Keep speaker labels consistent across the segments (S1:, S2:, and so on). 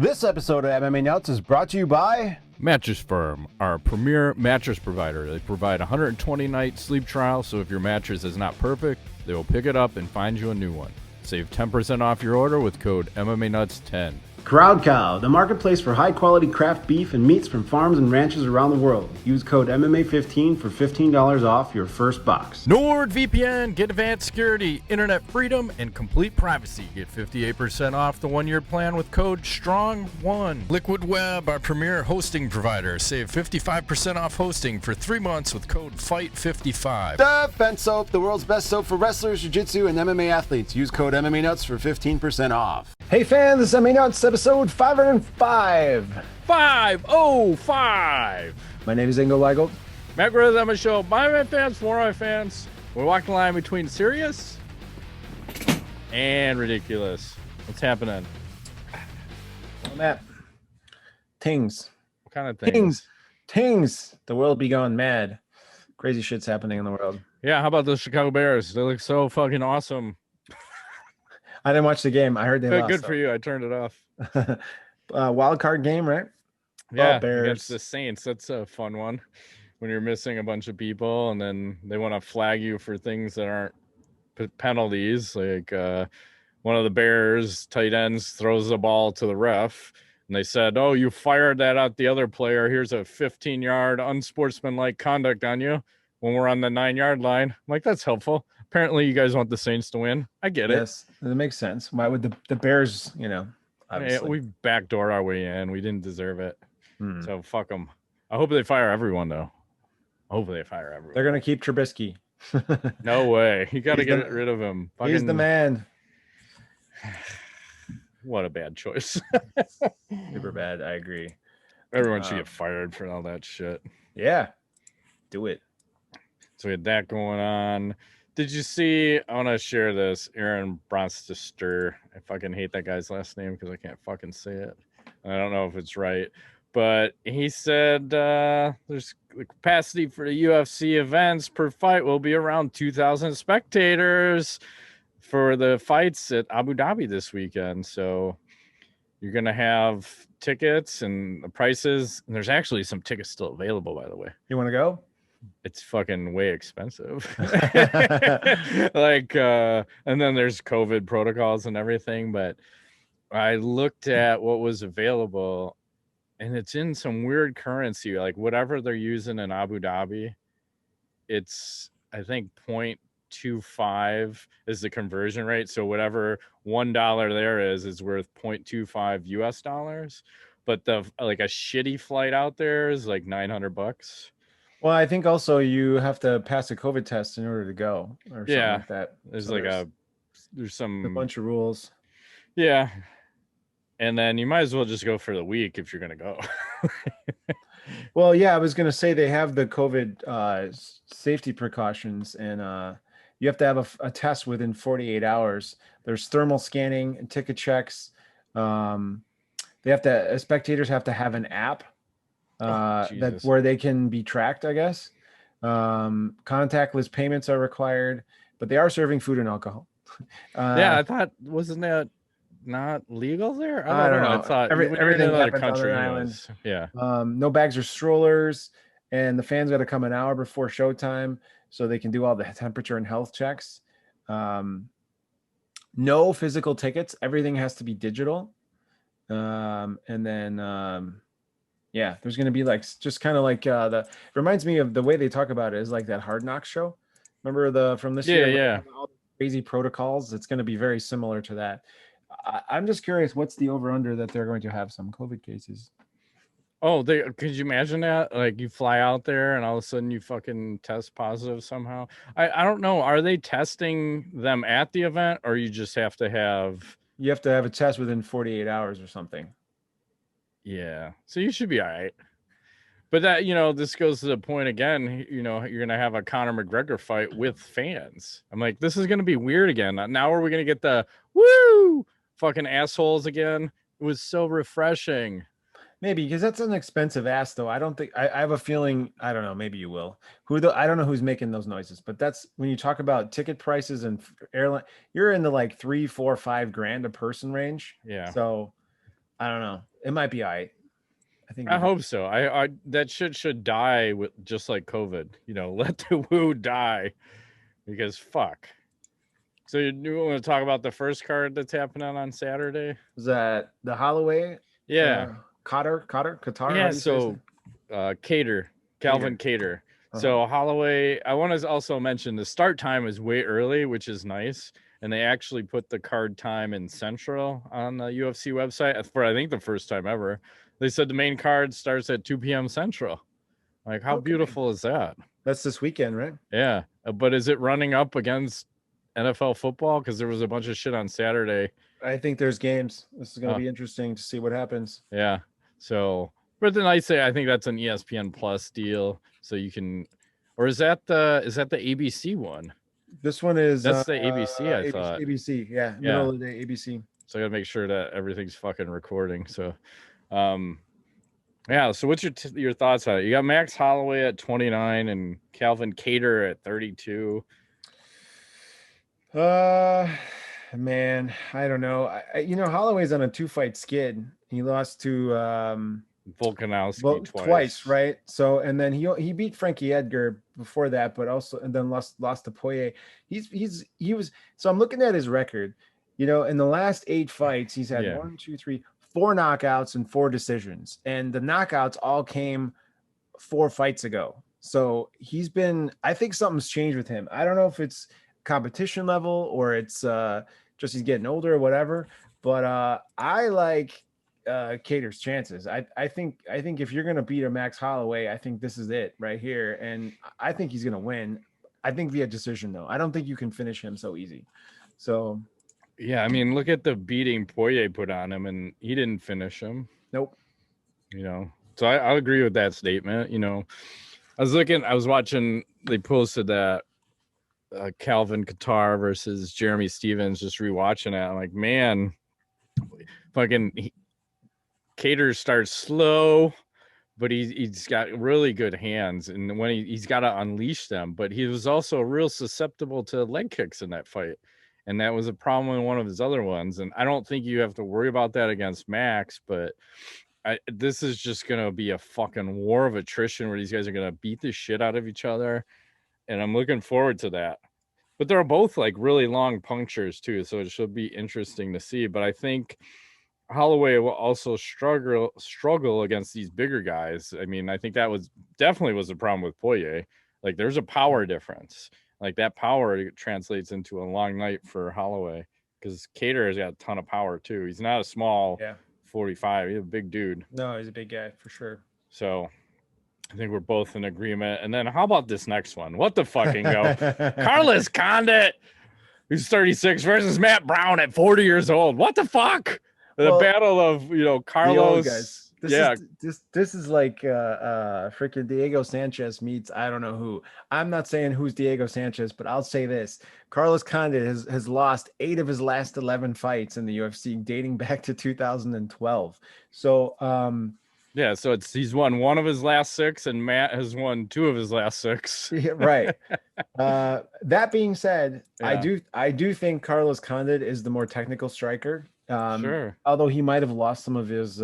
S1: This episode of MMA Nuts is brought to you by
S2: Mattress Firm, our premier mattress provider. They provide a 120-night sleep trial, so if your mattress is not perfect, they will pick it up and find you a new one. Save 10% off your order with code MMANUTS10.
S1: Crowd Cow, the marketplace for high-quality craft beef and meats from farms and ranches around the world. Use code MMA15 for $15 off your first box.
S2: NordVPN, get advanced security, internet freedom, and complete privacy. Get 58% off the one-year plan with code STRONG1. Liquid Web, our premier hosting provider. Save 55% off hosting for 3 months with code FIGHT55.
S1: Defense Soap, the world's best soap for wrestlers, jiu-jitsu, and MMA athletes. Use code MMA Nuts for 15% off. Hey fans, this is MMA Nuts, episode 505.
S2: 505.
S1: My name is Ingo Weigel.
S2: McGregor MMA show. My fans, for my fans. We're walking the line between serious and ridiculous. What's happening?
S1: Oh, Matt. Tings.
S2: What kind of things?
S1: Tings. The world be going mad. Crazy shit's happening in the world.
S2: Yeah, how about the Chicago Bears? They look so fucking awesome.
S1: I didn't watch the game. I heard they lost.
S2: Good for you. I turned it off.
S1: Wild card game, right?
S2: Yeah,
S1: Bears.
S2: Against the Saints. That's a fun one. When you're missing a bunch of people and then they want to flag you for things that aren't penalties. Like one of the Bears tight ends throws the ball to the ref. And they said, oh, you fired that out the other player. Here's a 15-yard unsportsmanlike conduct on you when we're on the 9-yard line. I'm like, that's helpful. Apparently, you guys want the Saints to win. I get it.
S1: Yes, that makes sense. Why would the Bears, obviously.
S2: We backdoor our way in. We didn't deserve it. So fuck them. I hope they fire everyone, though. Hopefully they fire everyone.
S1: They're going to keep Trubisky.
S2: No way. You got to get rid of him.
S1: He's the man.
S2: What a bad choice.
S1: Super bad. I agree.
S2: Everyone should get fired for all that shit.
S1: Yeah. Do it.
S2: So we had that going on. Did you see? I want to share this. Aaron Bronstester. I fucking hate that guy's last name because I can't fucking say it. I don't know if it's right. But he said there's the capacity for the UFC events per fight will be around 2,000 spectators for the fights at Abu Dhabi this weekend. So you're going to have tickets and the prices. And there's actually some tickets still available, by the way.
S1: You want to go?
S2: It's fucking way expensive. And then there's COVID protocols and everything. But I looked at what was available and it's in some weird currency, like whatever they're using in Abu Dhabi. It's, I think, 0.25 is the conversion rate. So whatever $1 there is worth 0.25 US dollars. But a shitty flight out there is like $900.
S1: Well, I think also you have to pass a COVID test in order to go, or something like that.
S2: There's there's
S1: a bunch of rules.
S2: Yeah, and then you might as well just go for the week if you're gonna go.
S1: Well, yeah, I was gonna say they have the COVID safety precautions, and you have to have a test within 48 hours. There's thermal scanning and ticket checks. Spectators have to have an app. Where they can be tracked, I guess. Contactless payments are required, but they are serving food and alcohol.
S2: I thought, wasn't that not legal there?
S1: I don't know.
S2: I thought
S1: everything
S2: in
S1: happens on the island.
S2: Yeah.
S1: No bags or strollers, and the fans got to come an hour before showtime so they can do all the temperature and health checks. No physical tickets. Everything has to be digital. And then yeah, there's going to be just kind of it reminds me of the way they talk about it is like that Hard Knocks show. Remember from this year?
S2: Yeah.
S1: All the crazy protocols. It's going to be very similar to that. I'm just curious, what's the over under that they're going to have some COVID cases?
S2: Oh, could you imagine that? Like you fly out there and all of a sudden you fucking test positive somehow. I don't know. Are they testing them at the event or you just have to have? You
S1: have to have a test within 48 hours or something.
S2: Yeah, so you should be all right. But that, this goes to the point again, you're going to have a Conor McGregor fight with fans. I'm like, this is going to be weird again. Now are we going to get the woo fucking assholes again? It was so refreshing.
S1: Maybe, because that's an expensive ass, though. I don't think I have a feeling. I don't know. Maybe you will. I don't know who's making those noises, but that's when you talk about ticket prices and airline. You're in the $3, $4, $5 grand a person range.
S2: Yeah.
S1: So I don't know. It might be I think
S2: I hope so. I that shit should die with just like COVID. You know, let the woo die because fuck. So you want to talk about the first card that's happening on Saturday?
S1: is that the Holloway
S2: Yeah.
S1: Kattar, how
S2: Yeah,
S1: do you say his
S2: so
S1: name?
S2: Calvin Kattar.
S1: Uh-huh.
S2: So Holloway, I want to also mention the start time is way early, which is nice. And they actually put the card time in Central on the UFC website for I think the first time ever. They said the main card starts at 2 p.m. Central. Like, how
S1: Okay.
S2: beautiful is that?
S1: That's this weekend, right?
S2: Yeah. But is it running up against NFL football? Because there was a bunch of shit on Saturday.
S1: I think there's games. This is going to be interesting to see what happens.
S2: Yeah. So, but then I say I think that's an ESPN Plus deal, so you can, or is that the ABC one?
S1: This one is
S2: That's the ABC. I
S1: ABC,
S2: thought.
S1: ABC. Yeah,
S2: Yeah.
S1: middle of the day ABC.
S2: So I gotta make sure that everything's fucking recording. So, yeah. So what's your thoughts on it? You got Max Holloway at 29 and Calvin Kattar at 32.
S1: Man, I don't know. Holloway's on a 2-fight skid. He lost to
S2: Volkanovski
S1: twice, right? So, and then he beat Frankie Edgar before that, but also and then lost to Poirier. He was. So I'm looking at his record. In the last 8 fights, he's had 1, 2, 3, 4 knockouts and 4 decisions, and the knockouts all came 4 fights ago. So he's been. I think something's changed with him. I don't know if it's competition level or it's just he's getting older or whatever. But I like Kattar's chances. I think if you're gonna beat a Max Holloway, I think this is it right here, and I think he's gonna win. I think via decision though. I don't think you can finish him so easy. So
S2: yeah, I mean, look at the beating Poirier put on him, and he didn't finish him.
S1: Nope.
S2: So I agree with that statement. I was watching. They posted that Calvin Kattar versus Jeremy Stevens. Just rewatching it, I'm like, man, fucking. Kattar starts slow, but he's got really good hands, and when he's got to unleash them. But he was also real susceptible to leg kicks in that fight, and that was a problem in one of his other ones. And I don't think you have to worry about that against Max, but this is just gonna be a fucking war of attrition where these guys are gonna beat the shit out of each other, and I'm looking forward to that. But they're both like really long punctures too, so it should be interesting to see. But I think Holloway will also struggle against these bigger guys. I mean, I think that definitely was the problem with Poirier. Like, there's a power difference. Like, that power translates into a long night for Holloway because Kattar has got a ton of power too. He's not a small 45. He's a big dude.
S1: No, he's a big guy for sure.
S2: So I think we're both in agreement. And then how about this next one? What the fucking go? Carlos Condit, who's 36, versus Matt Brown at 40 years old. What the fuck? The battle of Carlos
S1: guys. This is like freaking Diego Sanchez meets I don't know who. I'm not saying who's Diego Sanchez, but I'll say this: Carlos Condit has lost 8 of his last 11 fights in the UFC, dating back to 2012. So
S2: yeah, so he's won 1 of his last 6, and Matt has won 2 of his last 6.
S1: Yeah, right. That being said, yeah. I do think Carlos Condit is the more technical striker.
S2: Sure.
S1: Although he might have lost some of his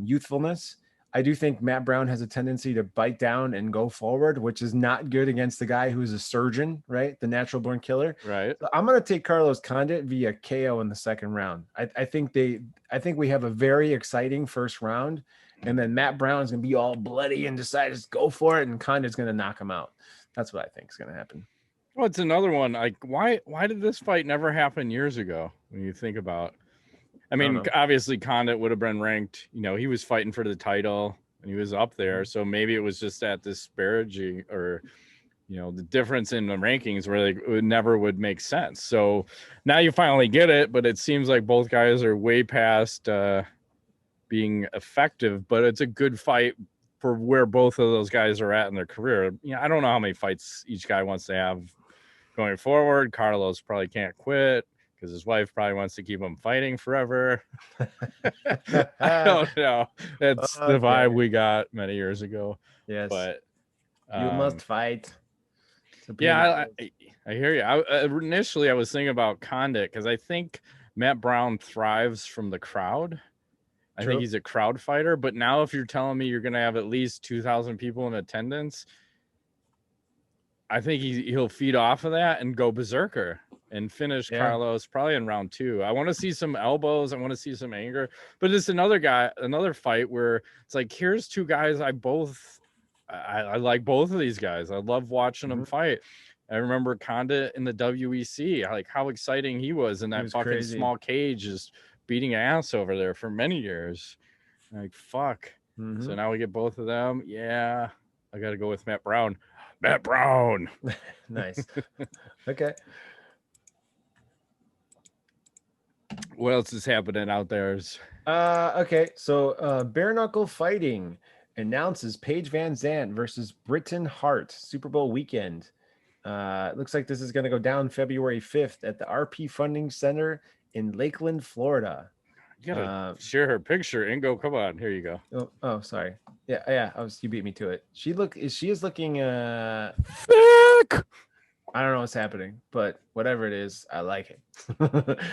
S1: youthfulness, I do think Matt Brown has a tendency to bite down and go forward, which is not good against the guy who's a surgeon, right? The natural born killer.
S2: Right.
S1: So I'm going to take Carlos Condit via KO in the second round. I think we have a very exciting first round, and then Matt Brown's going to be all bloody and decide to go for it, and Condit's going to knock him out. That's what I think is going to happen.
S2: Well, it's another one. Like, why did this fight never happen years ago? When you think about, I mean, obviously Condit would have been ranked. He was fighting for the title and he was up there. So maybe it was just that disparaging, or the difference in the rankings where it never would make sense. So now you finally get it, but it seems like both guys are way past being effective. But it's a good fight for where both of those guys are at in their career. I don't know how many fights each guy wants to have going forward. Carlos probably can't quit because his wife probably wants to keep him fighting forever. I don't know. That's the vibe we got many years ago.
S1: Yes,
S2: but
S1: you must fight.
S2: Yeah, I hear you. Initially, I was thinking about Condit because I think Matt Brown thrives from the crowd. I
S1: True.
S2: think he's a crowd fighter. But now if you're telling me you're going to have at least 2,000 people in attendance, I think he'll feed off of that and go berserker and finish Carlos probably in round 2. I want to see some elbows. I want to see some anger. But it's another fight where it's like, here's two guys I like both of these guys. I love watching them fight. I remember Condit in the WEC, like how exciting he was in that fucking
S1: crazy.
S2: small cage, just beating ass over there for many years. Like, fuck. So now we get both of them. Yeah, I got to go with Matt Brown. Matt Brown.
S1: Nice. Okay.
S2: What else is happening out there?
S1: Okay. So Bare Knuckle Fighting announces Paige VanZant versus Britain Hart Super Bowl weekend. It looks like this is going to go down February 5th at the RP Funding Center in Lakeland, Florida.
S2: You gotta share her picture. Ingo, come on. Here you go.
S1: Oh, sorry. Yeah. You beat me to it. She is looking
S2: thick.
S1: I don't know what's happening, but whatever it is, I like it.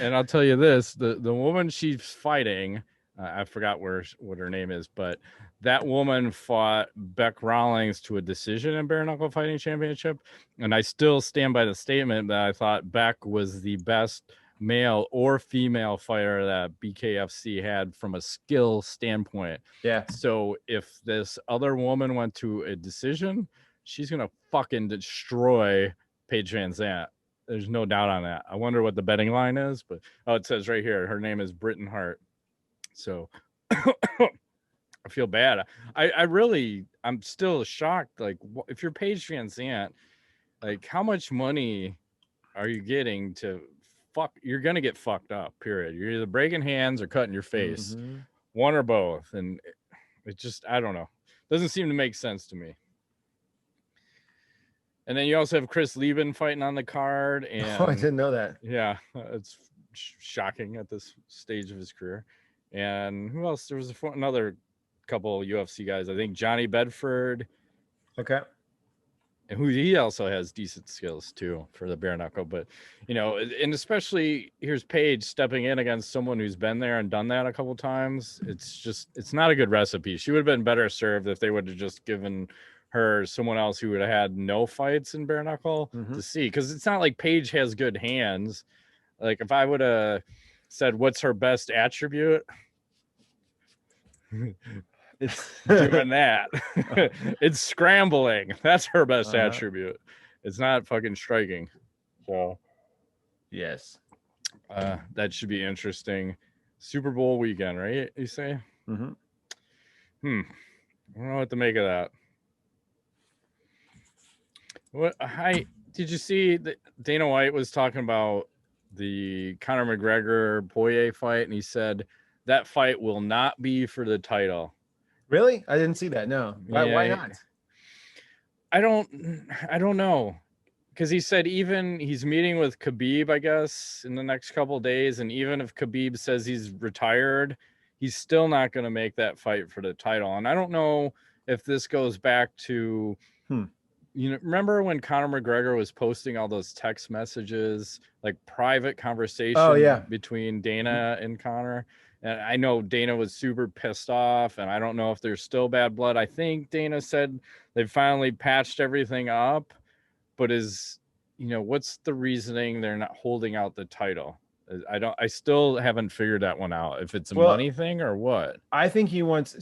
S2: And I'll tell you this: the woman she's fighting, I forgot what her name is, but that woman fought Beck Rawlings to a decision in Bare Knuckle Fighting Championship, and I still stand by the statement that I thought Beck was the best male or female fighter that BKFC had from a skill standpoint.
S1: Yeah.
S2: So if this other woman went to a decision, she's gonna fucking destroy Paige VanZant. There's no doubt on that. I wonder what the betting line is, but it says right here, her name is Britain Hart. So I feel bad. I'm still shocked. Like, if you're Paige VanZant, like, how much money are you getting to fuck? You're gonna get fucked up. Period. You're either breaking hands or cutting your face, one or both. And it just, I don't know. Doesn't seem to make sense to me. And then you also have Chris Lieben fighting on the card. And
S1: I didn't know that.
S2: Yeah, it's shocking at this stage of his career. And who else? There was another couple UFC guys. I think Johnny Bedford.
S1: Okay.
S2: And he also has decent skills too for the bare knuckle. But, and especially here's Paige stepping in against someone who's been there and done that a couple times. It's not a good recipe. She would have been better served if they would have just given her someone else who would have had no fights in bare knuckle to see. Because it's not like Paige has good hands. Like, if I would have said what's her best attribute, it's doing that. It's scrambling. That's her best attribute. It's not fucking striking. So
S1: yes,
S2: that should be interesting. Super Bowl weekend, right? You say? I don't know what to make of that. Did you see that Dana White was talking about the Conor McGregor Poirier fight, and he said that fight will not be for the title.
S1: Really? I didn't see that. No. Why not?
S2: I don't know. Because he said even he's meeting with Khabib, I guess, in the next couple of days, and even if Khabib says he's retired, he's still not going to make that fight for the title. And I don't know if this goes back to remember when Conor McGregor was posting all those text messages, like private conversation between Dana and Conor? And I know Dana was super pissed off, and I don't know if there's still bad blood. I think Dana said they finally patched everything up, but what's the reasoning they're not holding out the title? I still haven't figured that one out, if it's a money thing or what.
S1: I think he wants,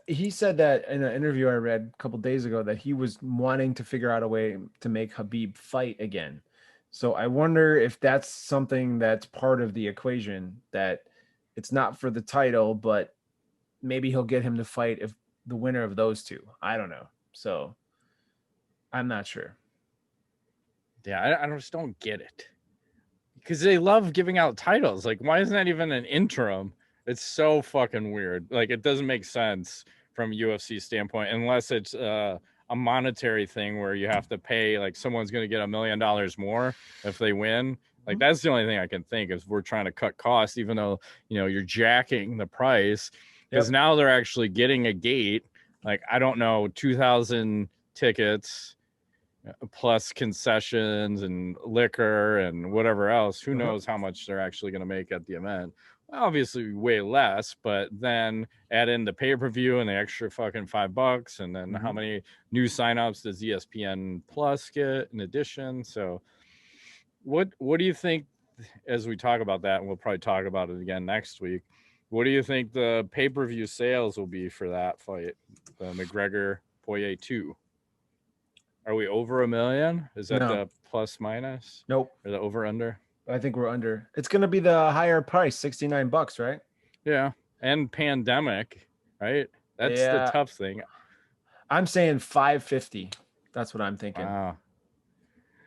S1: he said that in an interview I read a couple days ago that he was wanting to figure out a way to make Khabib fight again. So I wonder if that's something that's part of the equation, that it's not for the title, but maybe he'll get him to fight if the winner of those two. I don't know. So I'm not sure.
S2: Yeah, I just don't get it. Because they love giving out titles. Like, why isn't that even an interim? It's so fucking weird. Like, it doesn't make sense from a UFC standpoint, unless it's a monetary thing where you have to pay, like, someone's going to get $1 million more if they win. Like, that's the only thing I can think is we're trying to cut costs, even though, you're jacking the price. Because now they're actually getting a gate. Like, I don't know, 2,000 tickets plus concessions and liquor and whatever else. Who knows how much they're actually going to make at the event. obviously way less, but then add in the pay-per-view and the extra fucking $5, and then how many new signups does ESPN Plus get in addition? So what do you think, as we talk about that, and we'll probably talk about it again next week, what do you think the pay-per-view sales will be for that fight, the McGregor Poirier 2? Are we over 1 million? Is that the plus minus?
S1: Nope.
S2: Or the over under?
S1: I think we're under. It's going to be the higher price, $69, right?
S2: Yeah. And pandemic, right? That's the tough thing.
S1: I'm saying 550. That's what I'm thinking.
S2: Wow.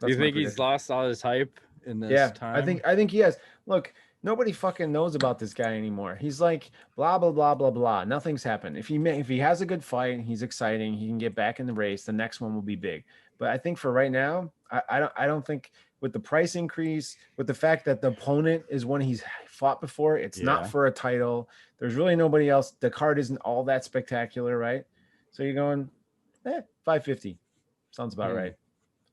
S2: Do you think he's lost all his hype in this time?
S1: I think he has. Look, nobody fucking knows about this guy anymore. He's like blah blah blah blah blah. Nothing's happened. If he has a good fight, he's exciting. He can get back in the race. The next one will be big. But I think for right now, I don't think with the price increase, with the fact that the opponent is one he's fought before, it's not for a title. There's really nobody else. The card isn't all that spectacular, right? So you're going, 550. Sounds about right.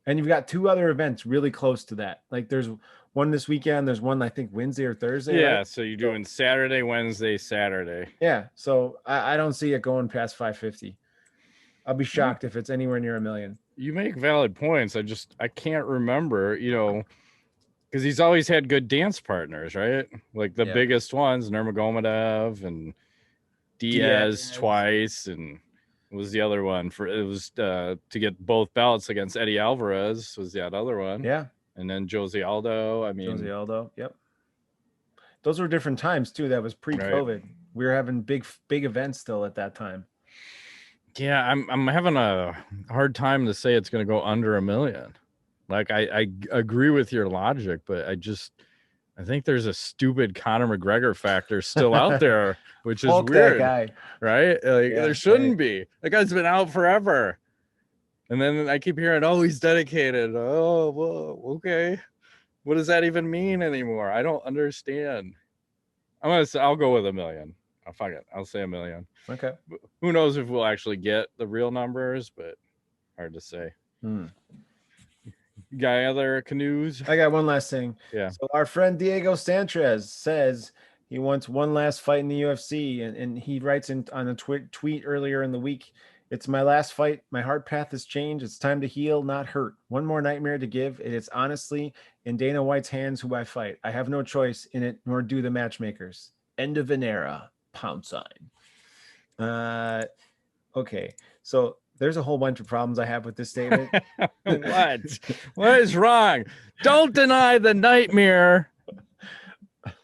S1: And you've got 2 other events really close to that. Like there's one this weekend. There's one, I think, Wednesday or Thursday.
S2: Yeah,
S1: right?
S2: So you're doing Saturday, Wednesday, Saturday.
S1: Yeah, so I don't see it going past 550. I'll be shocked if it's anywhere near 1 million.
S2: You make valid points. I can't remember, because he's always had good dance partners, right? Like the biggest ones, Nurmagomedov and Diaz twice, and was the other one to get both belts against Eddie Alvarez was that other one.
S1: Yeah.
S2: And then Jose Aldo.
S1: Jose Aldo. Yep. Those were different times too. That was pre-COVID. Right. We were having big events still at that time.
S2: Yeah, I'm having a hard time to say it's going to go under 1 million. Like I agree with your logic, but I think there's a stupid Conor McGregor factor still out there, which is weird,
S1: guy.
S2: Right? Like there shouldn't be. That guy's been out forever. And then I keep hearing, oh, he's dedicated. Oh, well, okay. What does that even mean anymore? I don't understand. I'll go with 1 million. Oh, fuck it. I'll say 1 million.
S1: Okay.
S2: Who knows if we'll actually get the real numbers, but hard to say. Got other canoes?
S1: I got one last thing.
S2: Yeah.
S1: So our friend Diego Sanchez says he wants one last fight in the UFC, and he writes on a tweet earlier in the week, "It's my last fight. My heart path has changed. It's time to heal, not hurt. One more nightmare to give. It is honestly in Dana White's hands who I fight. I have no choice in it, nor do the matchmakers. End of an era. $. Okay. So there's a whole bunch of problems I have with this statement.
S2: What is wrong? Don't deny the nightmare.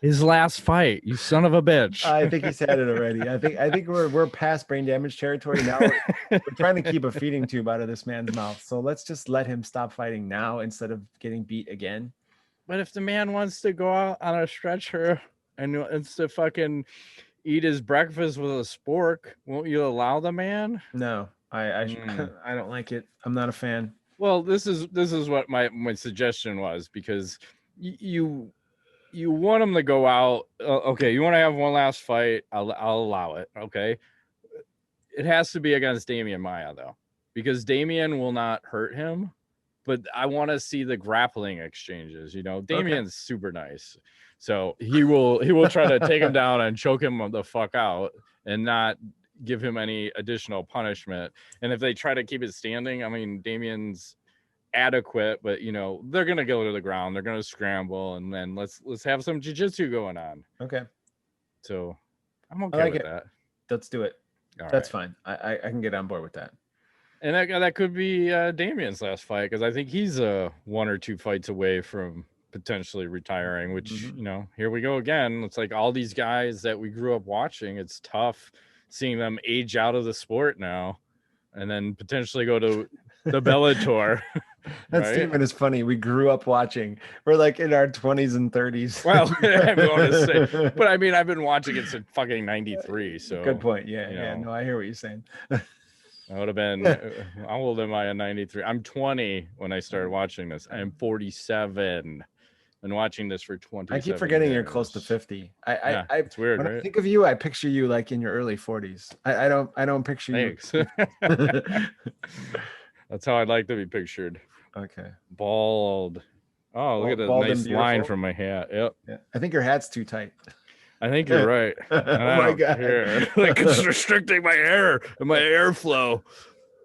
S2: His last fight, you son of a bitch.
S1: I think he's had it already. I think we're past brain damage territory now. We're trying to keep a feeding tube out of this man's mouth. So let's just let him stop fighting now instead of getting beat again.
S2: But if the man wants to go out on a stretcher and it's to fucking eat his breakfast with a spork, won't you allow the man?
S1: No, I don't like it. I'm not a fan.
S2: Well, this is what my suggestion was, because you want him to go out. Okay, you want to have one last fight. I'll allow it. Okay, it has to be against Damian Maia though, because Damian will not hurt him. But I want to see the grappling exchanges. Damian's super nice, so he will try to take him down and choke him the fuck out, and not give him any additional punishment. And if they try to keep it standing, I mean, Damian's adequate, but they're gonna go to the ground, they're gonna scramble, and then let's have some jiu-jitsu going on.
S1: Okay,
S2: so I'm okay with that.
S1: Let's do it. That's fine. I can get on board with that.
S2: And that could be Damian's last fight, because I think he's 1 or 2 fights away from potentially retiring, which here we go again. It's like all these guys that we grew up watching, it's tough seeing them age out of the sport now and then potentially go to the Bellator.
S1: That statement is funny. We grew up watching. We're like in our 20s and 30s.
S2: Well, I'm going to say, but I mean, I've been watching it since fucking 93. So
S1: good point. Yeah. No, I hear what you're saying.
S2: I would have been, how old am I in 93? I'm 20 when I started watching this. I'm 47. Been watching this for 20.
S1: I keep forgetting you're close to 50.
S2: It's weird,
S1: when
S2: right?
S1: I think of you, I picture you like in your early 40s. I don't picture
S2: Thanks.
S1: you.
S2: That's how I'd like to be pictured.
S1: Okay.
S2: Bald. Oh, look at that nice line from my hat. Yep.
S1: Yeah. I think your hat's too tight.
S2: I think you're right. And
S1: Oh
S2: I
S1: my
S2: don't
S1: God.
S2: care. Like, it's restricting my air and my airflow.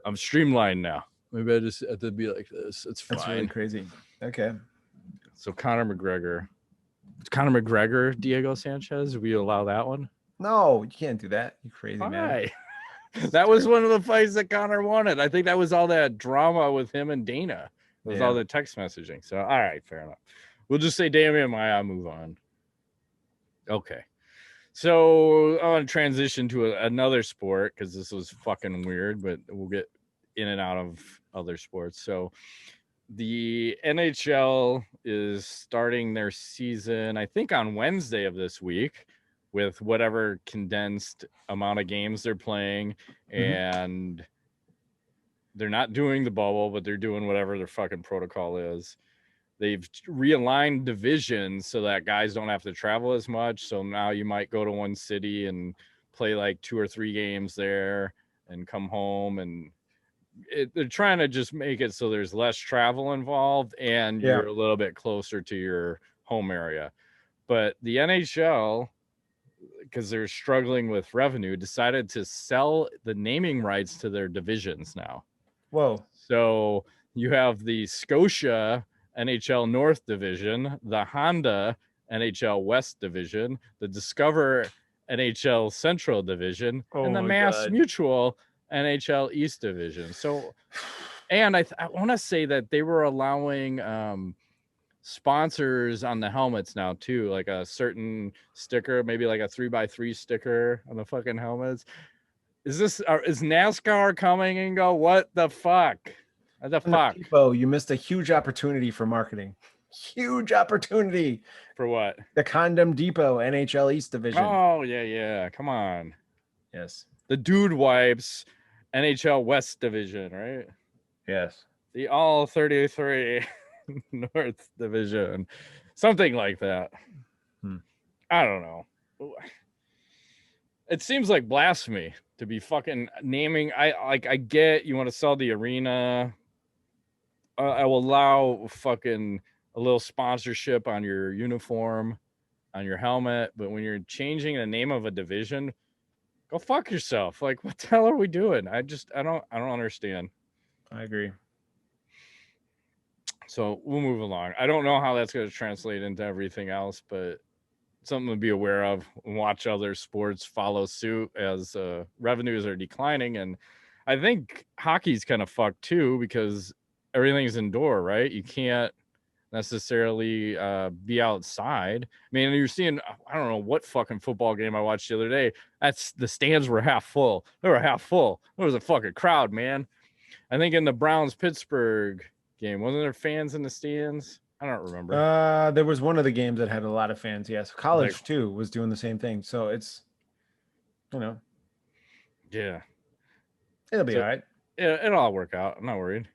S2: I'm streamlined now. Maybe I just have to be like this. It's fine.
S1: That's really crazy. Okay.
S2: So Conor McGregor. Conor McGregor, Diego Sanchez. We allow that one?
S1: No, you can't do that. You crazy man.
S2: Why? That was one of the fights that Conor wanted. I think that was all that drama with him and Dana. It was all the text messaging. So, all right, fair enough. We'll just say Damian Maia, move on. Okay. So I want to transition to another sport because this was fucking weird, but we'll get in and out of other sports. So the NHL is starting their season, I think, on Wednesday of this week with whatever condensed amount of games they're playing. And they're not doing the bubble, but they're doing whatever their fucking protocol is. They've realigned divisions so that guys don't have to travel as much. So now you might go to one city and play like 2 or 3 games there and come home. And they're trying to just make it so there's less travel involved and you're a little bit closer to your home area. But the NHL, because they're struggling with revenue, decided to sell the naming rights to their divisions now.
S1: Whoa.
S2: So you have the Scotia NHL North Division, the Honda NHL West Division, the Discover NHL Central Division, and the Mass Mutual NHL East Division. So, and I want to say that they were allowing sponsors on the helmets now too, like a certain sticker, maybe like a 3x3 sticker on the fucking helmets. Is NASCAR coming and go, what the fuck? What the fuck?
S1: Depot, you missed a huge opportunity for marketing. Huge opportunity.
S2: For what?
S1: The Condom Depot NHL East Division.
S2: Oh, yeah. Come on.
S1: Yes.
S2: The Dude Wipes NHL West Division, right?
S1: Yes.
S2: The All 33 North Division. Something like that. I don't know. It seems like blasphemy to be fucking naming. I get you want to sell the arena. I will allow fucking a little sponsorship on your uniform, on your helmet, but when you're changing the name of a division, go fuck yourself. Like, what the hell are we doing? I don't understand.
S1: I agree.
S2: So we'll move along. I don't know how that's going to translate into everything else, but something to be aware of. Watch other sports follow suit as revenues are declining. And I think hockey's kind of fucked too because everything's indoor, right? You can't necessarily be outside. I mean, you're seeing, I don't know what fucking football game I watched the other day. That's the stands were half full. They were half full. There was a fucking crowd, man. I think in the Browns-Pittsburgh game, wasn't there fans in the stands? I don't remember.
S1: There was one of the games that had a lot of fans. Yes, college too was doing the same thing. So it's,
S2: yeah,
S1: it'll be all right.
S2: It'll all work out. I'm not worried.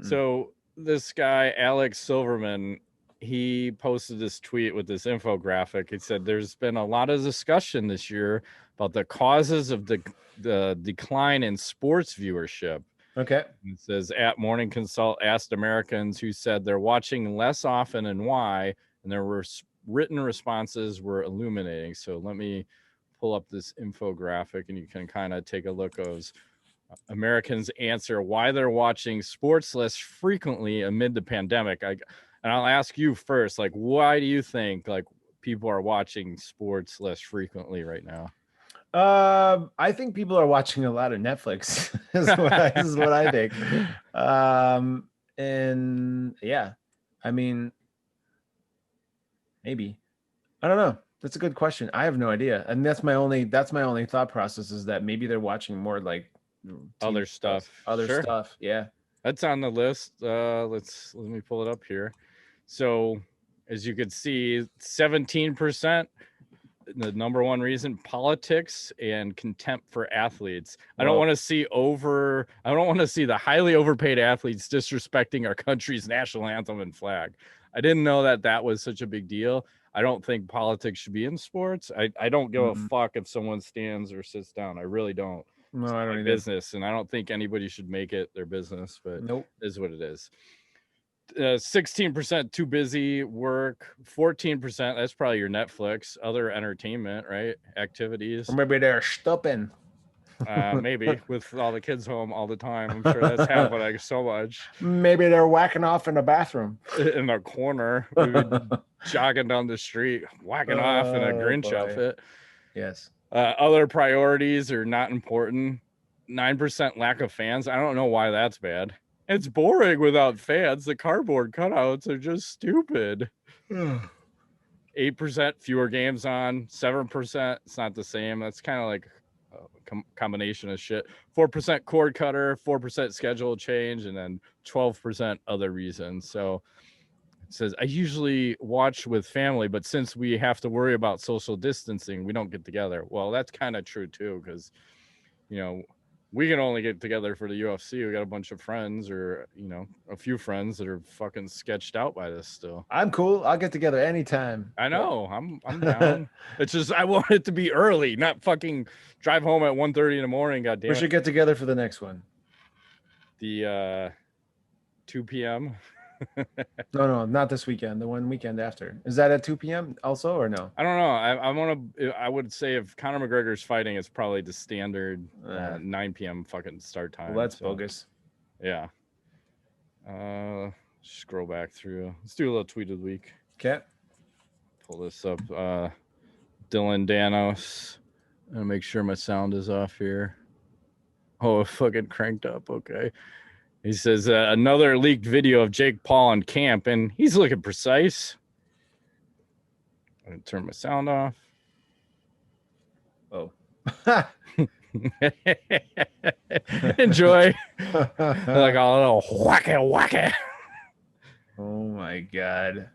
S2: So this guy Alex Silverman, he posted this tweet with this infographic. He said there's been a lot of discussion this year about the causes of the decline in sports viewership.
S1: Okay.
S2: It says at Morning Consult asked Americans who said they're watching less often and why, and their written responses were illuminating. So let me pull up this infographic and you can kind of take a look of Americans answer why they're watching sports less frequently amid the pandemic. And I'll ask you first, like, why do you think like people are watching sports less frequently right now?
S1: I think people are watching a lot of Netflix. is what I think. And yeah, I mean, maybe. I don't know. That's a good question. I have no idea. And that's my only thought process is that maybe they're watching more like
S2: other stuff.
S1: Other stuff. Yeah.
S2: That's on the list. Let me pull it up here. So as you can see, 17%. The number one reason, politics and contempt for athletes. I don't want to see the highly overpaid athletes disrespecting our country's national anthem and flag. I didn't know that was such a big deal. I don't think politics should be in sports. I don't give a fuck if someone stands or sits down. I really don't.
S1: No, I don't
S2: either. Business, and I don't think anybody should make it their business, but it is what it is. 16% too busy work, 14%, that's probably your Netflix, other entertainment, right? Activities.
S1: Or maybe they're stopping.
S2: Maybe with all the kids home all the time. I'm sure that's happening so much.
S1: Maybe they're whacking off in the bathroom.
S2: In the corner, maybe jogging down the street, whacking off in a Grinch outfit.
S1: Yes.
S2: Other priorities are not important. 9% lack of fans. I don't know why that's bad. It's boring without fans. The cardboard cutouts are just stupid. 8% fewer games on. 7%. It's not the same. That's kind of like a combination of shit. 4% cord cutter. 4% schedule change, and then 12% other reasons. So it says, I usually watch with family, but since we have to worry about social distancing, we don't get together. Well, that's kind of true too, because we can only get together for the UFC. We got a bunch of friends, or a few friends that are fucking sketched out by this still.
S1: I'm cool. I'll get together anytime.
S2: I know. I'm down. It's just I want it to be early, not fucking drive home at 1:30 in the morning. God damn.
S1: We should get together for the next one.
S2: The 2 p.m.
S1: No, not this weekend. The one weekend after. Is that at 2 p.m. also, or no?
S2: I don't know. I would say if Conor McGregor's fighting, it's probably the standard 9 p.m. fucking start time.
S1: Well, that's bogus.
S2: Yeah. Scroll back through. Let's do a little tweet of the week.
S1: Okay.
S2: Pull this up. Dylan Danos. I'm gonna make sure my sound is off here. Oh, fucking cranked up. Okay. He says another leaked video of Jake Paul in camp, and he's looking precise. I'm gonna turn my sound off.
S1: Oh.
S2: Enjoy. Like a little whack.
S1: Oh my god.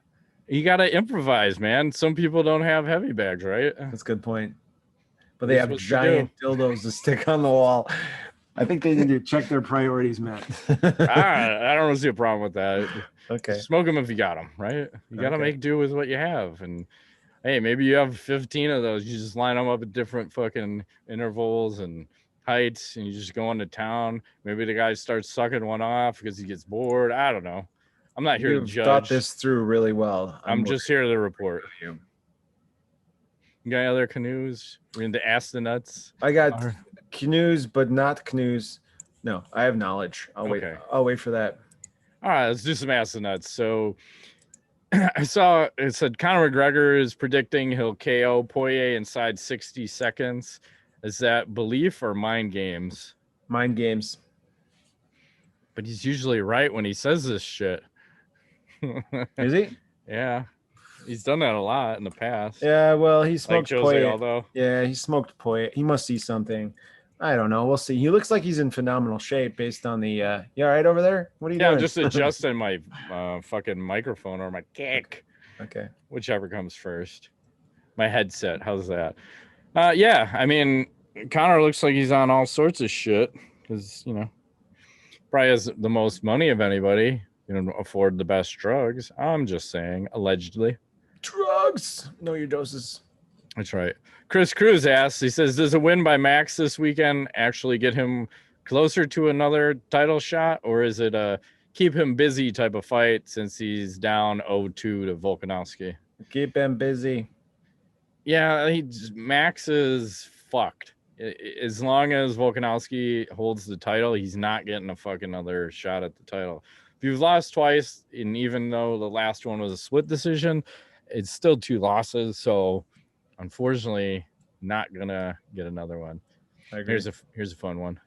S2: You gotta improvise, man. Some people don't have heavy bags, right?
S1: That's a good point. But they have giant dildos to stick on the wall. I think they need to check their priorities, Matt.
S2: I don't see a problem with that.
S1: Okay.
S2: Smoke them if you got them, right? You got to make do with what you have. And hey, maybe you have 15 of those. You just line them up at different fucking intervals and heights, and you just go into town. Maybe the guy starts sucking one off because he gets bored. I don't know. I'm not here to judge.
S1: Thought this through really well.
S2: I'm just here to report. You got any other canoes? We're into AskTheNuts.
S1: I got canoes, but not canoes. No, I have knowledge. I'll wait. I'll wait for that.
S2: All right, let's do some AskTheNuts. So I saw it said Conor McGregor is predicting he'll KO Poirier inside 60 seconds. Is that belief or mind games?
S1: Mind games.
S2: But he's usually right when he says this shit.
S1: Is he?
S2: Yeah. He's done that a lot in the past.
S1: Yeah, well, he smoked
S2: like
S1: Poirier.
S2: Aldo.
S1: Yeah, he smoked Poirier. He must see something. I don't know. We'll see. He looks like he's in phenomenal shape based on the you all right over there? What are you doing?
S2: I'm just adjusting my fucking microphone or my kick.
S1: Okay.
S2: Whichever comes first. My headset. How's that? Yeah, I mean, Conor looks like he's on all sorts of shit because, probably has the most money of anybody. Afford the best drugs. I'm just saying, allegedly.
S1: Drugs. Know your doses.
S2: That's right. Chris Cruz asks, he says, does a win by Max this weekend actually get him closer to another title shot, or is it a keep him busy type of fight since he's down 0-2 to Volkanovski?
S1: Keep him busy.
S2: Yeah, Max is fucked. As long as Volkanovski holds the title, he's not getting a fucking another shot at the title. If you've lost twice, and even though the last one was a split decision, it's still 2 losses. So unfortunately, not gonna get another one. Here's a fun one.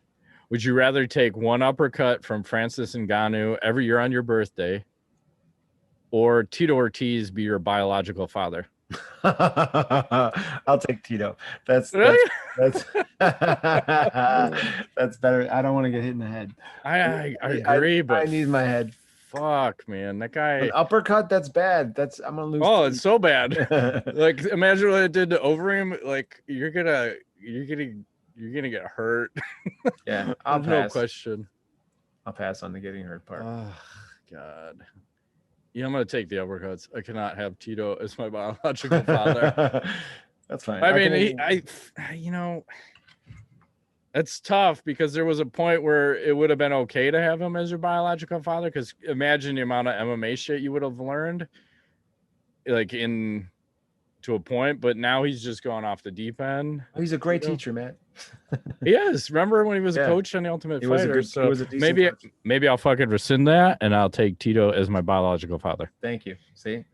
S2: Would you rather take one uppercut from Francis Ngannou every year on your birthday, or Tito Ortiz be your biological father?
S1: I'll take Tito. That's
S2: really?
S1: that's better. I don't want to get hit in the head.
S2: I agree, but
S1: I need my head.
S2: Fuck, man, that guy.
S1: An uppercut, that's bad. I'm gonna lose.
S2: Oh, it's so bad. Like, imagine what it did to Overeem. Like, you're gonna get hurt.
S1: Yeah, I'll pass.
S2: No question.
S1: I'll pass on the getting hurt part.
S2: Oh God. Yeah, I'm gonna take the uppercuts. I cannot have Tito as my biological father.
S1: That's fine.
S2: I mean, It's tough because there was a point where it would have been okay to have him as your biological father. Because imagine the amount of MMA shit you would have learned, like in to a point. But now he's just gone off the deep end.
S1: Oh, he's a great teacher, Matt.
S2: He is. Remember when he was a
S1: Yeah.
S2: coach on the Ultimate
S1: He was a
S2: Fighter?
S1: good. He
S2: So
S1: was a decent coach.
S2: maybe I'll fucking rescind that and I'll take Tito as my biological father.
S1: Thank you. See,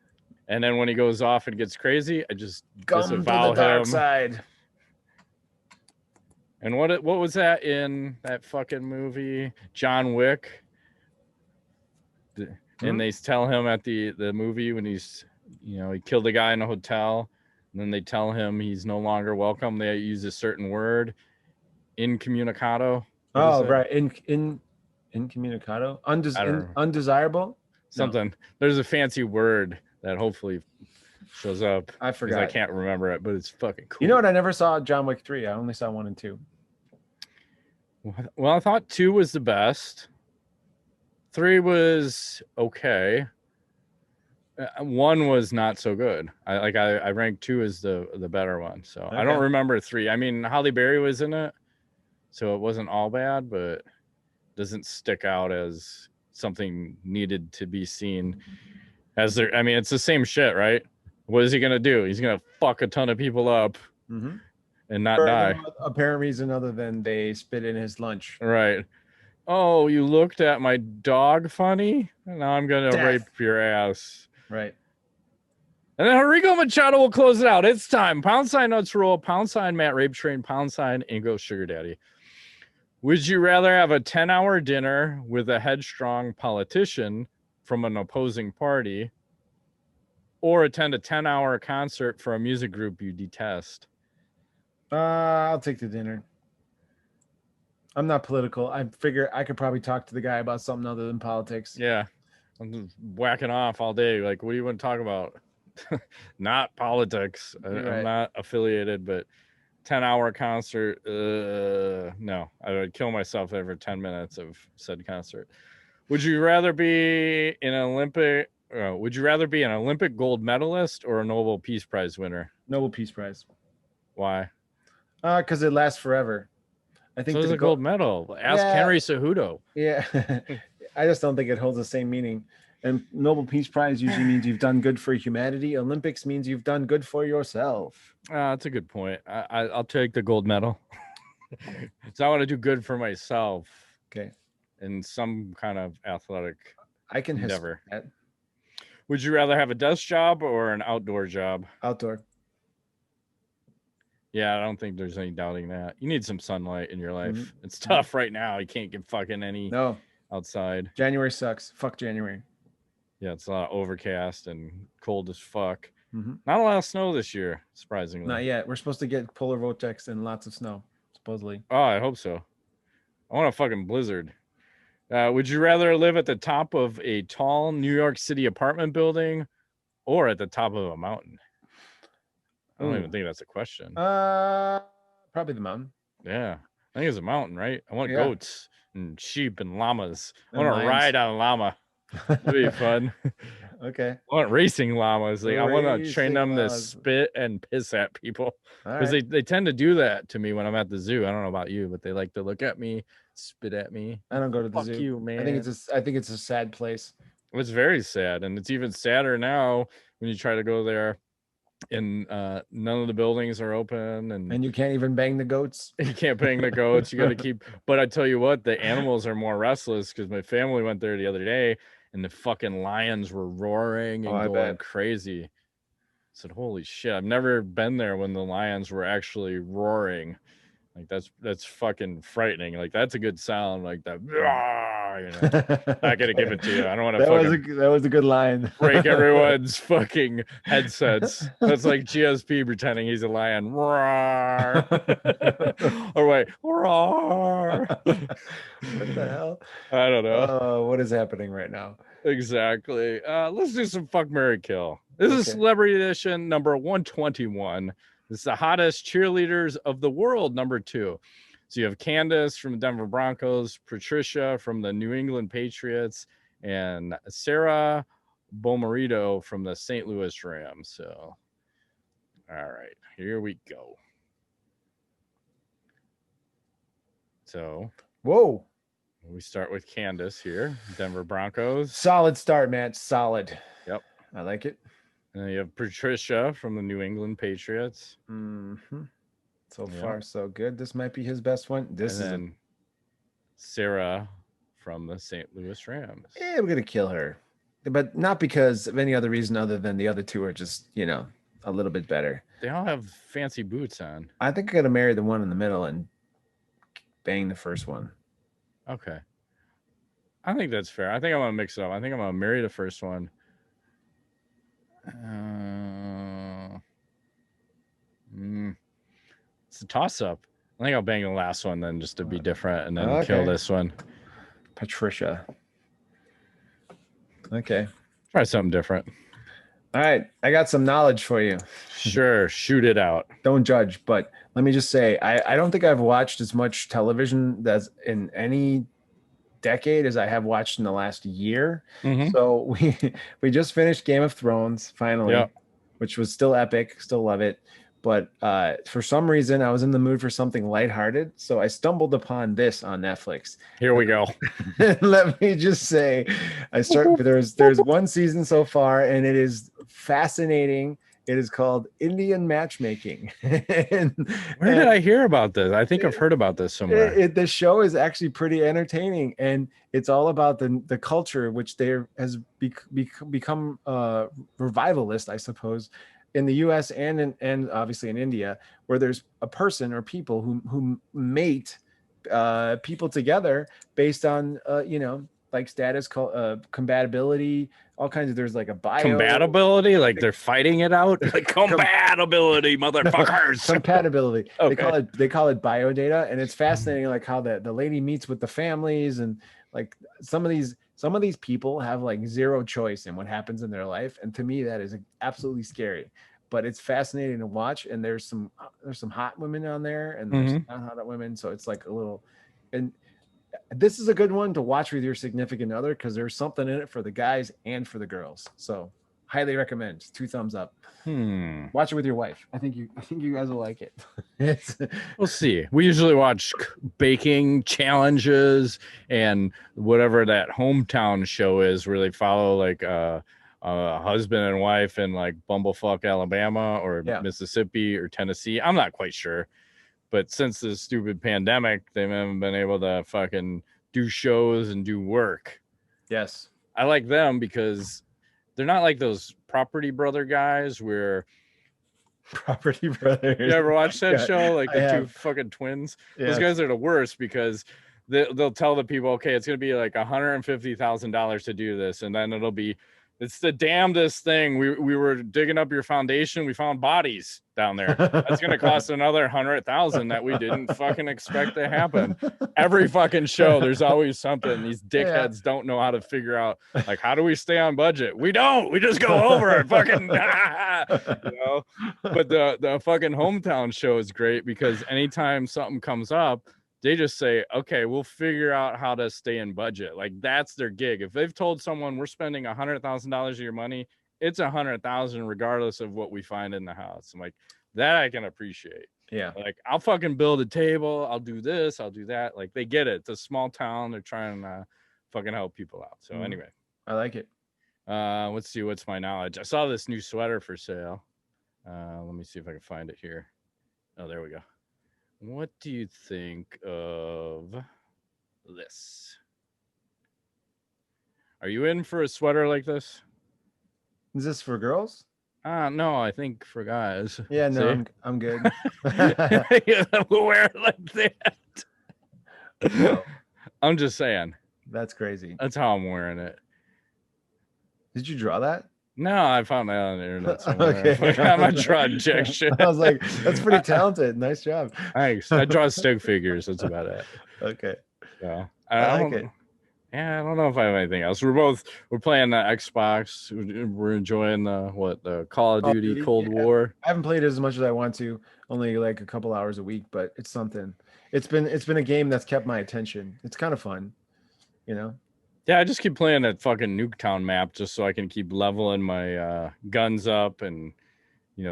S2: And then when he goes off and gets crazy, I just
S1: come to
S2: disavow
S1: the dark
S2: him.
S1: side.
S2: And what was that in that fucking movie, John Wick? And they tell him at the movie when he's, you know, he killed a guy in a hotel, and then they tell him he's no longer welcome. They use a certain word, incommunicado.
S1: Oh, right, incommunicado, undesirable.
S2: Something. No. There's a fancy word that hopefully shows up.
S1: I forgot.
S2: I can't remember it, but it's fucking cool.
S1: You know what? I never saw John Wick 3. I only saw 1 and 2.
S2: Well, I thought 2 was the best. 3 was okay. 1 was not so good. I ranked 2 as the better one. So okay. I don't remember 3. I mean, Halle Berry was in it, so it wasn't all bad, but doesn't stick out as something needed to be seen. As there, I mean, it's the same shit, right? What is he gonna do? He's gonna fuck a ton of people up and not die.
S1: No apparent reason other than they spit in his lunch.
S2: Right. Oh, you looked at my dog funny? Now I'm gonna rape your ass.
S1: Right.
S2: And then Rico Machado will close it out. It's time. Pound sign nuts roll. Pound sign Matt Rape Train. Pound sign Ingo Sugar Daddy. Would you rather have a 10-hour dinner with a headstrong politician from an opposing party, or attend a 10-hour concert for a music group you detest?
S1: I'll take the dinner. I'm not political. I figure I could probably talk to the guy about something other than politics.
S2: Yeah. I'm just whacking off all day. Like, what do you want to talk about? Not politics. Right. I'm not affiliated, but 10-hour concert. No, I would kill myself every 10 minutes of said concert. Would you rather be an Olympic gold medalist or a Nobel Peace Prize winner?
S1: Nobel Peace Prize.
S2: Why?
S1: Because it lasts forever. I think
S2: so it's a gold medal. Ask Henry Cejudo.
S1: Yeah. I just don't think it holds the same meaning. And Nobel Peace Prize usually means you've done good for humanity. Olympics means you've done good for yourself.
S2: That's a good point. I'll take the gold medal. So I want to do good for myself.
S1: Okay.
S2: In some kind of athletic
S1: endeavor.
S2: Would you rather have a desk job or an outdoor job?
S1: Outdoor.
S2: Yeah, I don't think there's any doubting that. You need some sunlight in your life. It's tough right now. You can't get fucking any outside.
S1: January sucks. Fuck January.
S2: Yeah, it's a lot of overcast and cold as fuck. Not a lot of snow this year, surprisingly.
S1: Not yet. We're supposed to get polar vortex and lots of snow, supposedly.
S2: Oh, I hope so. I want a fucking blizzard. Would you rather live at the top of a tall New York City apartment building or at the top of a mountain? I don't even think that's a question.
S1: Probably the mountain.
S2: Yeah. I think it's a mountain, right? I want goats and sheep and llamas. I want to ride on a llama. It'd be fun.
S1: Okay.
S2: I want racing llamas. Like I want to train them to spit and piss at people. Because they tend to do that to me when I'm at the zoo. I don't know about you, but they like to look at me, spit at me.
S1: I don't go to the zoo.
S2: Fuck you, man.
S1: I think it's a sad place.
S2: It's very sad. And it's even sadder now when you try to go there and none of the buildings are open and
S1: you can't even bang the goats.
S2: You can't bang the goats. You got to keep, but I tell you what, the animals are more restless because my family went there the other day and the fucking lions were roaring and going crazy. I said, holy shit, I've never been there when the lions were actually roaring. Like that's fucking frightening. Like that's a good sound. Like that. You know, not gonna give it to you. I don't want to.
S1: That was a good line.
S2: Break everyone's fucking headsets. That's like GSP pretending he's a lion. Roar. Or wait, roar.
S1: What the hell?
S2: I don't know.
S1: What is happening right now?
S2: Exactly. Let's do some fuck, marry, kill. This is Celebrity Edition number 121. This is the hottest cheerleaders of the world, number 2. So you have Candace from the Denver Broncos, Patricia from the New England Patriots, and Sarah Bomarito from the St. Louis Rams. So, all right, here we go. So,
S1: whoa,
S2: we start with Candace here, Denver Broncos.
S1: Solid start, man. Solid.
S2: Yep.
S1: I like it.
S2: And then you have Patricia from the New England Patriots.
S1: So far, so good. This might be his best one. This
S2: and
S1: is
S2: then Sarah from the St. Louis Rams.
S1: we're gonna kill her, but not because of any other reason other than the other two are just, you know, a little bit better.
S2: They all have fancy boots on.
S1: I think I'm gonna marry the one in the middle and bang the first one.
S2: Okay. I think that's fair. I think I'm gonna mix it up. I think I'm gonna marry the first one. It's a toss-up. I think I'll bang the last one then, just to be different, and then kill this one.
S1: Patricia. Okay.
S2: Try something different.
S1: All right. I got some knowledge for you.
S2: Sure. Shoot it out.
S1: Don't judge, but let me just say, I don't think I've watched as much television that's in any decade as I have watched in the last year. So we just finished Game of Thrones finally, which was still epic. Still love it. But for some reason, I was in the mood for something lighthearted, so I stumbled upon this on Netflix.
S2: Here we go.
S1: Let me just say, there's one season so far, and it is fascinating. It is called Indian Matchmaking. Where
S2: did I hear about this? I think I've heard about this somewhere.
S1: The show is actually pretty entertaining, and it's all about the culture, which there has become revivalist, I suppose, in the U.S. and obviously in India, where there's a person or people who mate people together based on like status, compatibility, all kinds of. There's like a bio
S2: compatibility, like they're fighting it out, like compatibility, motherfuckers.
S1: Compatibility. Okay. They call it bio data, and it's fascinating, like how the lady meets with the families, and like some of these people have like zero choice in what happens in their life, and to me that is absolutely scary. But it's fascinating to watch, and there's some hot women on there, and there's not hot women, so it's like a little. And this is a good one to watch with your significant other, because there's something in it for the guys and for the girls. So highly recommend. 2 thumbs up. Watch it with your wife. I think you guys will like it.
S2: We'll see. We usually watch baking challenges and whatever that hometown show is, where they follow like a husband and wife in like Bumblefuck, Alabama, or Mississippi or Tennessee. I'm not quite sure. But since this stupid pandemic, they haven't been able to fucking do shows and do work.
S1: Yes.
S2: I like them because they're not like those Property Brother guys where...
S1: Property Brothers.
S2: You ever watch that show? Like the two fucking twins? Yes. Those guys are the worst, because they'll tell the people, okay, it's going to be like $150,000 to do this. And then it's the damnedest thing. We were digging up your foundation. We found bodies down there. That's going to cost another $100,000 that we didn't fucking expect to happen. Every fucking show, there's always something. These dickheads don't know how to figure out, like, how do we stay on budget? We don't. We just go over it. Fucking, But the fucking hometown show is great, because anytime something comes up, they just say, okay, we'll figure out how to stay in budget. Like, that's their gig. If they've told someone we're spending $100,000 of your money, it's $100,000 regardless of what we find in the house. I'm like, that I can appreciate.
S1: Yeah.
S2: Like, I'll fucking build a table. I'll do this. I'll do that. Like, they get it. It's a small town. They're trying to fucking help people out. So anyway.
S1: I like it.
S2: Let's see. What's my knowledge? I saw this new sweater for sale. Let me see if I can find it here. Oh, there we go. What do you think of this? Are you in for a sweater like this?
S1: Is this for girls?
S2: No, I think for guys.
S1: Yeah, no, I'm good.
S2: Wear it like that. No. I'm just saying.
S1: That's crazy.
S2: That's how I'm wearing it.
S1: Did you draw that?
S2: No, I found that on the internet somewhere. Okay. I'm not drawing jack shit.
S1: I was like, that's pretty talented. Nice job.
S2: Thanks. I draw stick figures. That's about it.
S1: Okay.
S2: Yeah.
S1: I like it.
S2: Yeah, I don't know if I have anything else. We're playing the Xbox. We're enjoying the Call of Duty Cold War.
S1: I haven't played it as much as I want to, only like a couple hours a week, but it's something. It's been a game that's kept my attention. It's kind of fun, you know?
S2: Yeah, I just keep playing that fucking Nuketown map just so I can keep leveling my guns up and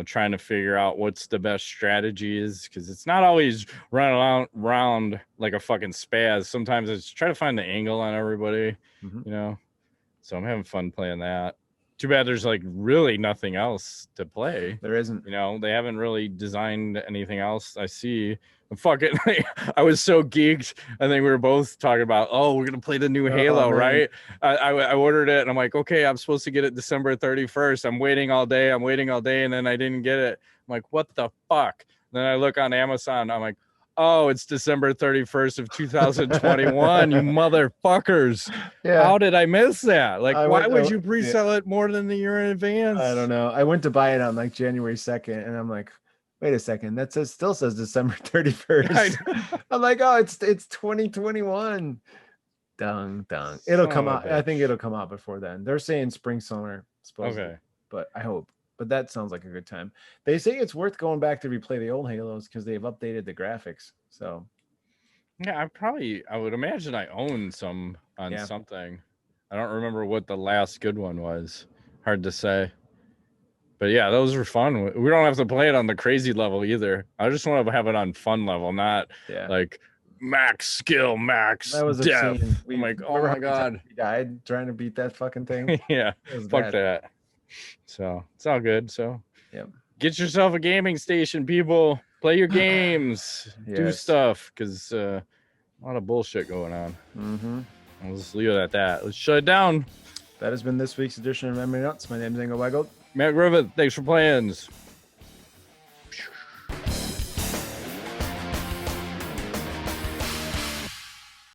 S2: trying to figure out what's the best strategies, because it's not always running around like a fucking spaz. Sometimes it's try to find the angle on everybody, so I'm having fun playing that. Too bad there's like really nothing else to play.
S1: There isn't.
S2: They haven't really designed anything else. I see. Fucking, I was so geeked. I think we were both talking about, oh, we're gonna play the new Halo, right? I ordered it, and I'm like, okay, I'm supposed to get it December 31st. I'm waiting all day, and then I didn't get it. I'm like, what the fuck? Then I look on Amazon. I'm like, oh, it's December 31st of 2021. You motherfuckers.
S1: Yeah.
S2: How did I miss that? Like, why would you pre-sell it more than the year in advance?
S1: I don't know. I went to buy it on like January 2nd, and I'm like, wait a second, that still says December 31st. I'm like, oh, it's 2021. Dung. It'll come out. I think it'll come out before then. They're saying spring, summer, supposedly. Okay. But I hope. But that sounds like a good time. They say it's worth going back to replay the old Halos because they've updated the graphics. So
S2: yeah, I would imagine I own some on something. I don't remember what the last good one was. Hard to say. But yeah, those were fun. We don't have to play it on the crazy level either. I just want to have it on fun level, not like max skill, max death. I'm like, oh my god,
S1: he died trying to beat that fucking thing.
S2: Yeah, fuck that. So it's all good. So get yourself a gaming station, people. Play your games, do stuff, because a lot of bullshit going on. I'll just leave it at that. Let's shut it down.
S1: That has been this week's edition of MMANUTS. My name is Ingo Weigelt.
S2: Matt Griffith, thanks for playing.